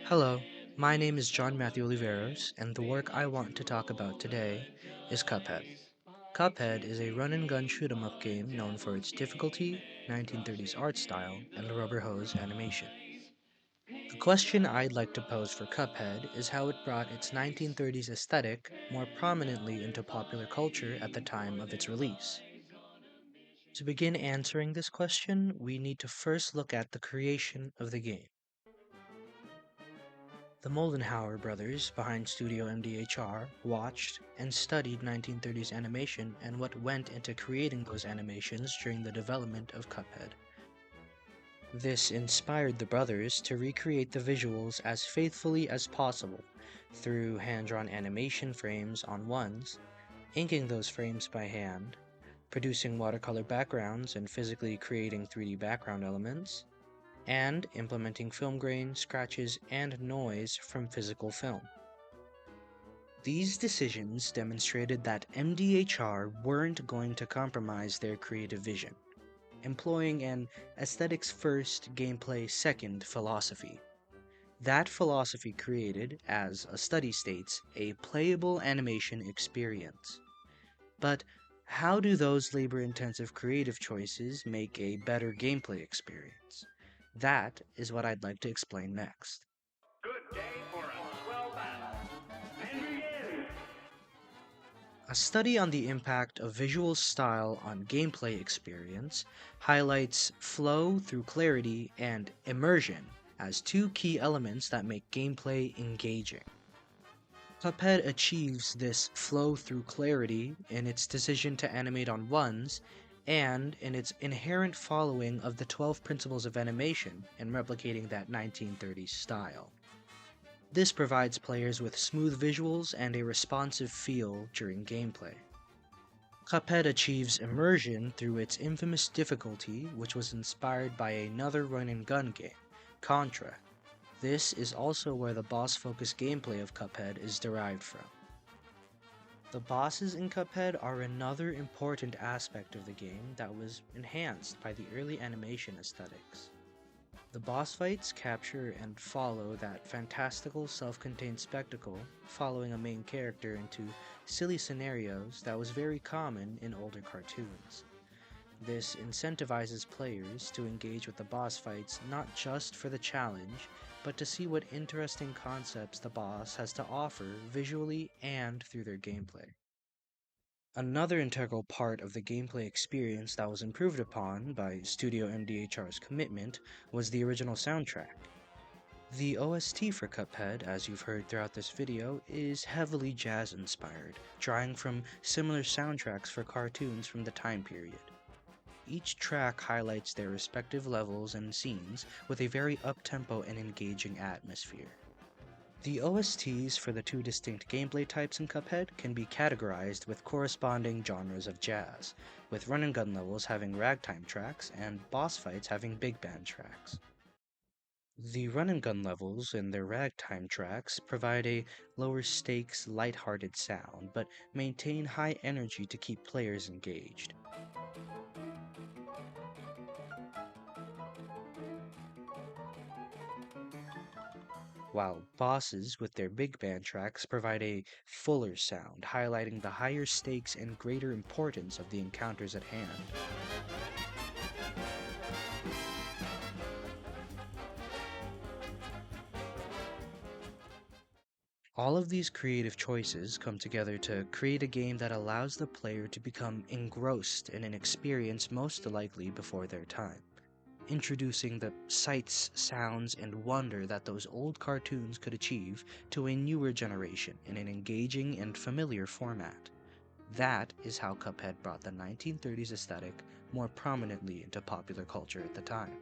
Hello, my name is John Matthew Oliveros, and the work I want to talk about today is Cuphead. Cuphead is a run and gun shoot 'em up game known for its difficulty, 1930s art style, and rubber hose animation. The question I'd like to pose for Cuphead is how it brought its 1930s aesthetic more prominently into popular culture at the time of its release. To begin answering this question, we need to first look at the creation of the game. The Moldenhauer brothers, behind Studio MDHR, watched and studied 1930s animation and what went into creating those animations during the development of Cuphead. This inspired the brothers to recreate the visuals as faithfully as possible through hand-drawn animation frames on ones, inking those frames by hand, producing watercolor backgrounds and physically creating 3D background elements, and implementing film grain, scratches, and noise from physical film. These decisions demonstrated that MDHR weren't going to compromise their creative vision, employing an aesthetics first, gameplay second philosophy. That philosophy created, as a study states, a playable animation experience. But how do those labor intensive creative choices make a better gameplay experience? That is what I'd like to explain next. Good day for a swell battle. And begin! A study on the impact of visual style on gameplay experience highlights flow through clarity and immersion as two key elements that make gameplay engaging. Cuphead achieves this flow through clarity in its decision to animate on ones and in its inherent following of the 12 principles of animation in replicating that 1930s style. This provides players with smooth visuals and a responsive feel during gameplay. Cuphead achieves immersion through its infamous difficulty, which was inspired by another run-and-gun game, Contra. This is also where the boss-focused gameplay of Cuphead is derived from. The bosses in Cuphead are another important aspect of the game that was enhanced by the early animation aesthetics. The boss fights capture and follow that fantastical self-contained spectacle, following a main character into silly scenarios that was very common in older cartoons. This incentivizes players to engage with the boss fights not just for the challenge, but to see what interesting concepts the boss has to offer visually and through their gameplay. Another integral part of the gameplay experience that was improved upon by Studio MDHR's commitment was the original soundtrack. The OST for Cuphead, as you've heard throughout this video, is heavily jazz-inspired, drawing from similar soundtracks for cartoons from the time period. Each track highlights their respective levels and scenes with a very up-tempo and engaging atmosphere. The OSTs for the two distinct gameplay types in Cuphead can be categorized with corresponding genres of jazz, with run-and-gun levels having ragtime tracks and boss fights having big band tracks. The run-and-gun levels and their ragtime tracks provide a lower stakes, lighthearted sound, but maintain high energy to keep players engaged. While bosses with their big band tracks provide a fuller sound, highlighting the higher stakes and greater importance of the encounters at hand. All of these creative choices come together to create a game that allows the player to become engrossed in an experience most likely before their time, introducing the sights, sounds, and wonder that those old cartoons could achieve to a newer generation in an engaging and familiar format. That is how Cuphead brought the 1930s aesthetic more prominently into popular culture at the time.